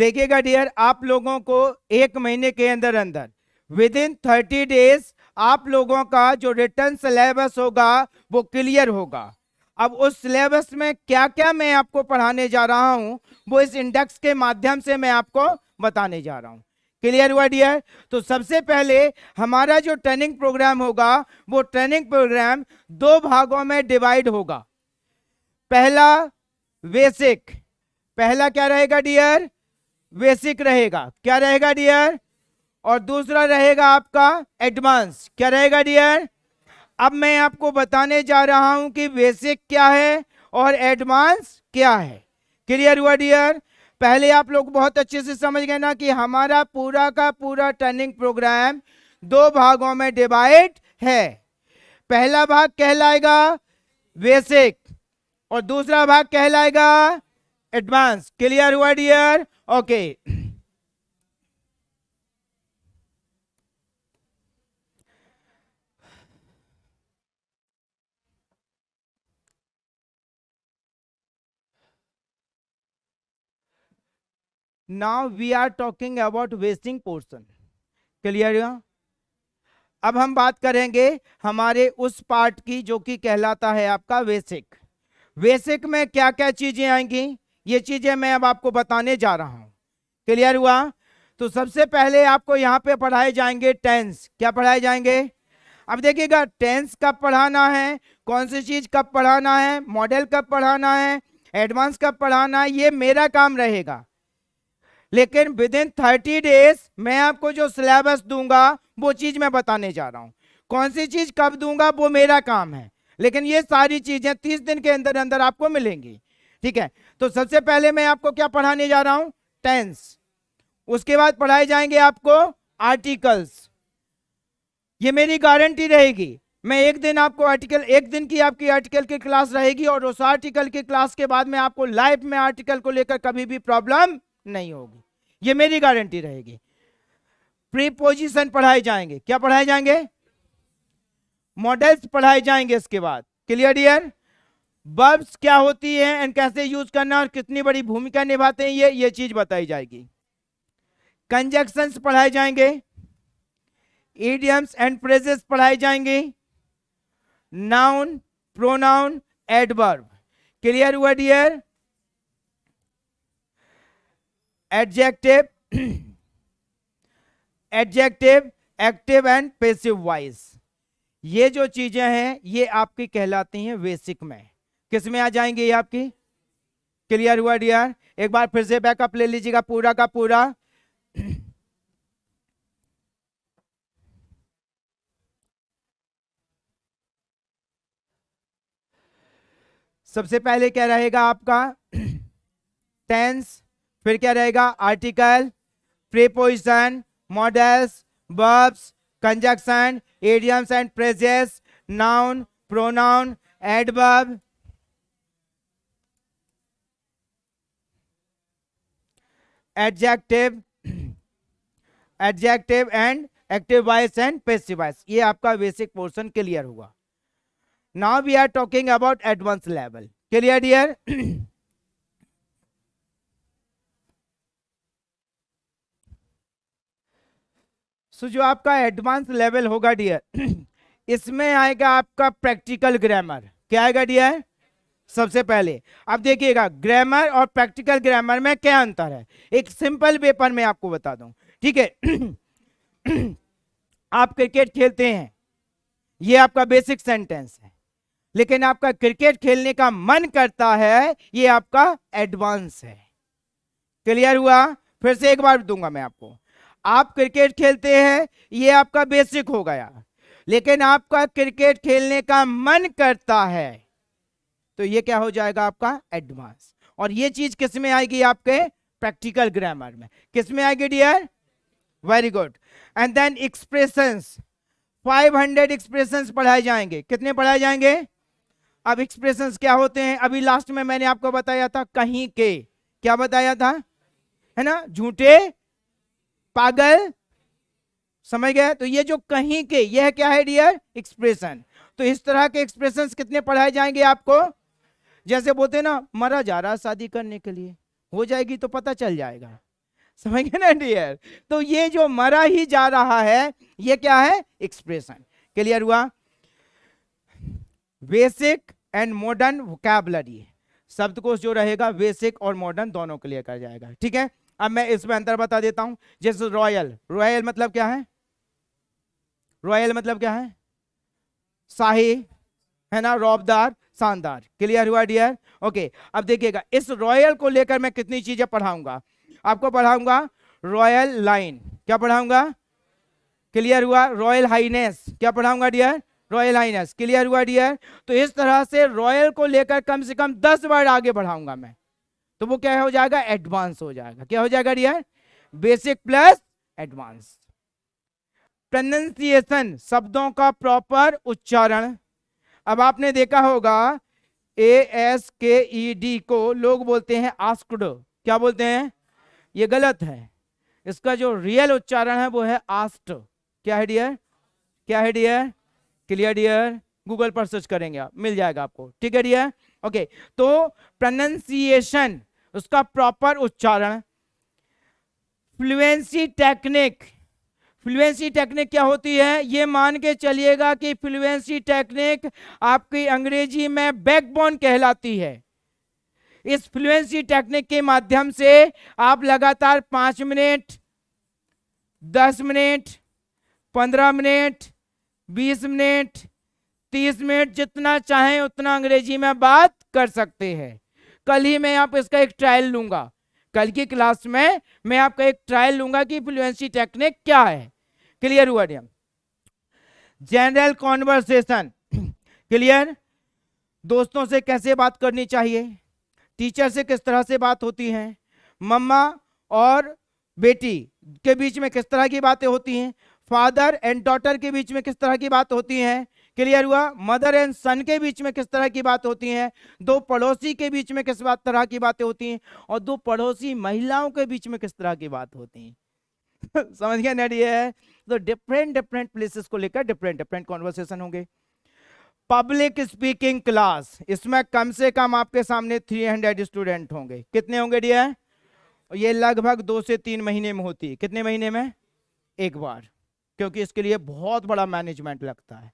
देखिएगा डियर, आप लोगों को 1 महीने के अंदर अंदर विद इन 30 डेज आप लोगों का जो रिटर्न सिलेबस होगा वो क्लियर होगा। अब उस सिलेबस में क्या क्या मैं आपको पढ़ाने जा रहा हूं वो इस इंडेक्स के माध्यम से मैं आपको बताने जा रहा हूं। क्लियर हुआ डियर? तो सबसे पहले हमारा जो ट्रेनिंग प्रोग्राम होगा वो ट्रेनिंग प्रोग्राम 2 भागों में डिवाइड होगा। पहला बेसिक, पहला क्या रहेगा डियर? बेसिक रहेगा। क्या रहेगा डियर? और दूसरा रहेगा आपका एडवांस। क्या रहेगा डियर? अब मैं आपको बताने जा रहा हूं कि बेसिक क्या है और एडवांस क्या है। क्लियर हुआ डियर? पहले आप लोग बहुत अच्छे से समझ गए ना कि हमारा पूरा का पूरा ट्रेनिंग प्रोग्राम 2 भागों में डिवाइड है। पहला भाग कहलाएगा बेसिक और दूसरा भाग कहलाएगा एडवांस। क्लियर हुआ dear? Okay. Now we are talking about vesting portion. Clear हुआ? अब हम बात करेंगे हमारे उस पार्ट की जो कि कहलाता है आपका बेसिक। बेसिक में क्या क्या चीजें आएंगी ये चीजें मैं अब आपको बताने जा रहा हूं। क्लियर हुआ? तो सबसे पहले आपको यहां पे पढ़ाए जाएंगे टेंस। क्या पढ़ाए जाएंगे? अब देखिएगा, टेंस कब पढ़ाना है, कौन सी चीज कब पढ़ाना है, मॉडल कब पढ़ाना है, एडवांस कब पढ़ाना है, ये मेरा काम रहेगा। लेकिन विद इन 30 डेज मैं आपको जो सिलेबस दूंगा वो चीज मैं बताने जा रहा हूं। कौन सी चीज कब दूंगा वो मेरा काम है, लेकिन ये सारी चीजें 30 दिन के अंदर अंदर आपको मिलेंगी। ठीक है? तो सबसे पहले मैं आपको क्या पढ़ाने जा रहा हूं? टेंस। उसके बाद पढ़ाए जाएंगे आपको आर्टिकल्स। ये मेरी गारंटी रहेगी, मैं एक दिन आपको आर्टिकल, एक दिन की आपकी आर्टिकल की क्लास रहेगी और उस आर्टिकल की क्लास के बाद में आपको लाइफ में आर्टिकल को लेकर कभी भी प्रॉब्लम नहीं होगी, ये मेरी गारंटी रहेगी। प्रीपोजिशन पढ़ाए जाएंगे। क्या पढ़ाए जाएंगे? मॉडल्स पढ़ाए जाएंगे। इसके बाद क्लियर डियर? वर्ब्स क्या होती है एंड कैसे यूज करना और कितनी बड़ी भूमिका निभाते हैं ये चीज बताई जाएगी। कंजक्शंस पढ़ाए जाएंगे, इडियम्स एंड फ्रेजेस पढ़ाए जाएंगे, नाउन, प्रोनाउन, एडवर्ब। क्लियर हुआ dear? Adjective, adjective, active and passive voice, ये जो चीजें हैं ये आपकी कहलाती हैं बेसिक में। किस में आ जाएंगे ये आपकी? क्लियर हुआ डियर? एक बार फिर से बैकअप ले लीजिएगा पूरा का पूरा। सबसे पहले क्या रहेगा आपका? टेंस, फिर क्या रहेगा? Article, preposition, modals, verbs, conjunction, idioms and phrases, noun, pronoun, adverb, adjective, adjective and active voice and passive voice. ये आपका बेसिक पोर्शन क्लियर हुआ। Now we are talking about advance level. Clear dear? So जो आपका advance level होगा dear, इसमें आएगा आपका practical grammar. क्या आएगा डियर? सबसे पहले अब देखिएगा, ग्रामर और प्रैक्टिकल ग्रामर में क्या अंतर है, एक सिंपल पेपर में आपको बता दूं। ठीक है? आप क्रिकेट खेलते हैं, ये आपका बेसिक सेंटेंस है, लेकिन आपका क्रिकेट खेलने का मन करता है, ये आपका एडवांस है। क्लियर हुआ? फिर से एक बार दूंगा मैं आपको। आप क्रिकेट खेलते हैं, ये आपका बेसिक हो गया, लेकिन आपका क्रिकेट खेलने का मन करता है तो ये क्या हो जाएगा? आपका एडवांस। और ये चीज किस में आएगी? आपके प्रैक्टिकल ग्रामर में। किस में आएगी dear? Very good. And then expressions, 500 expressions पढ़ाए जाएंगे। कितने पढ़ाए जाएंगे? अब एक्सप्रेशंस क्या होते हैं? अभी लास्ट में मैंने आपको बताया था कहीं के। क्या बताया था? है ना? झूठे, पागल, समझ गए? तो ये जो कहीं के, यह क्या है डियर? एक्सप्रेशन। तो इस तरह के एक्सप्रेशंस कितने पढ़ाए जाएंगे आपको? जैसे बोलते हैं ना, मरा जा रहा शादी करने के लिए, हो जाएगी तो पता चल जाएगा, समझ गए ना डियर? तो ये जो मरा ही जा रहा है ये क्या है? एक्सप्रेशन। क्लियर हुआ? बेसिक एंड मॉडर्न वोकैबुलरी, शब्दकोश जो रहेगा बेसिक और मॉडर्न दोनों क्लियर कर जाएगा। ठीक है, अब मैं इसमें अंतर बता देता हूं। जैसे रॉयल, रॉयल मतलब क्या है? रॉयल मतलब क्या है? शाही, है ना, रौबदार, शानदार। क्लियर हुआ डियर? ओके, अब देखिएगा इस रॉयल को लेकर मैं कितनी चीजें पढ़ाऊंगा आपको। पढ़ाऊंगा रॉयल लाइन, क्या पढ़ाऊंगा? क्लियर हुआ? रॉयल हाईनेस, क्या पढ़ाऊंगा डियर? Royal Highness. क्लियर हुआ डियर? तो इस तरह से रॉयल को लेकर कम से कम 10 वर्ड आगे बढ़ाऊंगा मैं, तो वो क्या हो जाएगा? एडवांस हो जाएगा। क्या हो जाएगा dear? Basic plus advance. Pronunciation, शब्दों का प्रॉपर उच्चारण। अब आपने देखा होगा ASKED को लोग बोलते हैं आस्क्ड। क्या बोलते हैं? ये गलत है। इसका जो रियल उच्चारण है वो है आस्क्ड। क्या है डियर? क्या है डियर? Clear dear? गूगल पर सर्च करेंगे आप, मिल जाएगा आपको। ठीक है डियर? ओके, तो प्रोनंसिएशन, उसका प्रॉपर उच्चारण। फ्लुएंसी टेक्निक, फ्लुएंसी टेक्निक क्या होती है? ये मान के चलिएगा कि फ्लुएंसी टेक्निक आपकी अंग्रेजी में बैकबोन कहलाती है। इस फ्लुएंसी टेक्निक के माध्यम से आप लगातार 5 minute, 10 minute, 15 minute, 20 minute, 30 minute, जितना चाहें उतना अंग्रेजी में बात कर सकते हैं। कल ही मैं आप इसका एक ट्रायल लूंगा, कल की क्लास में मैं आपका एक ट्रायल लूंगा कि फ्लुएंसी टेक्निक क्या है। क्लियर हुआ डियर? General conversation, clear? दोस्तों से कैसे बात करनी चाहिए, टीचर से किस तरह से बात होती है, मम्मा और बेटी के बीच में किस तरह की बातें होती हैं, फादर एंड डॉटर के बीच में किस तरह की बात होती है। क्लियर हुआ? मदर एंड सन के बीच में किस तरह की बात होती हैं, दो पड़ोसी के बीच में किस तरह की बातें होती हैं, और दो पड़ोसी महिलाओं के बीच में किस तरह की बात होती हैं। समझ गया ना डियर? तो डिफरेंट डिफरेंट प्लेसेस को लेकर डिफरेंट डिफरेंट कॉन्वर्सेशन होंगे। पब्लिक स्पीकिंग क्लास, इसमें कम से कम आपके सामने 300 स्टूडेंट होंगे। कितने होंगे डियर? ये लगभग 2 से 3 महीने में होती है। कितने महीने में? एक बार, क्योंकि इसके लिए बहुत बड़ा मैनेजमेंट लगता है।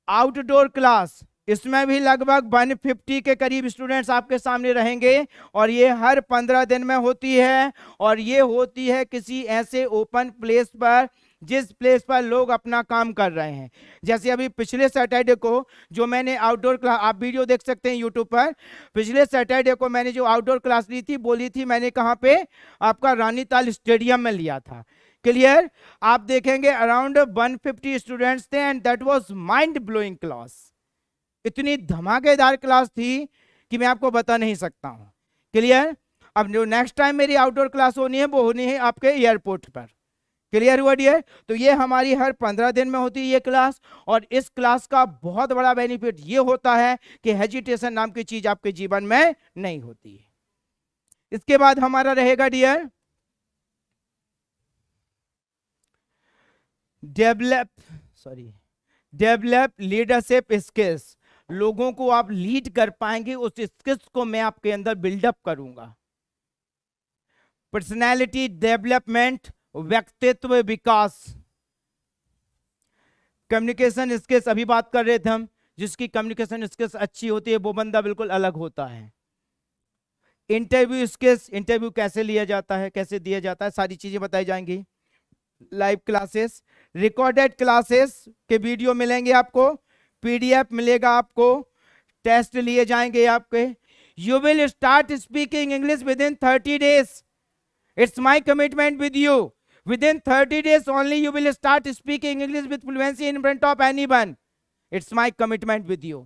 आउटडोर क्लास, इसमें भी लगभग 150 के करीब स्टूडेंट्स आपके सामने रहेंगे, और ये हर 15 दिन में होती है, और ये होती है किसी ऐसे ओपन प्लेस पर जिस प्लेस पर लोग अपना काम कर रहे हैं। जैसे अभी पिछले सैटरडे को जो मैंने आउटडोर क्लास, आप वीडियो देख सकते हैं यूट्यूब पर, पिछले सैटरडे को मैंने जो आउटडोर क्लास ली थी, बोली थी मैंने कहाँ पे? आपका रानीताल स्टेडियम में लिया था। क्लियर? आप देखेंगे अराउंड 150 स्टूडेंट्स थे, and that was mind blowing class. इतनी धमाकेदार क्लास थी कि मैं आपको बता नहीं सकता हूं। क्लियर? अब जो नेक्स्ट टाइम मेरी आउटडोर क्लास होनी है वो होनी है आपके एयरपोर्ट पर। क्लियर हुआ डियर? तो ये हमारी हर 15 दिन में होती है ये क्लास, और इस क्लास का बहुत बड़ा बेनिफिट ये होता है कि हेजिटेशन नाम की चीज आपके जीवन में नहीं होती है। इसके बाद हमारा रहेगा डियर डेवलप लीडरशिप स्किल्स। लोगों को आप लीड कर पाएंगे, उस स्किल्स को मैं आपके अंदर बिल्डअप करूंगा। पर्सनैलिटी डेवलपमेंट, व्यक्तित्व विकास। कम्युनिकेशन स्किल्स अभी बात कर रहे थे हम, जिसकी कम्युनिकेशन स्किल्स अच्छी होती है वो बंदा बिल्कुल अलग होता है। इंटरव्यू स्किल्स, इंटरव्यू कैसे लिया जाता है, कैसे दिया जाता है, सारी चीजें बताई जाएंगी। लाइव क्लासेस, रिकॉर्डेड क्लासेस के वीडियो मिलेंगे आपको, पीडीएफ मिलेगा आपको, टेस्ट लिए जाएंगे आपके। You will start speaking English with in 30 days। It's my commitment with you. Within 30 days only you will start speaking English with fluency in front of anyone. It's my commitment with you.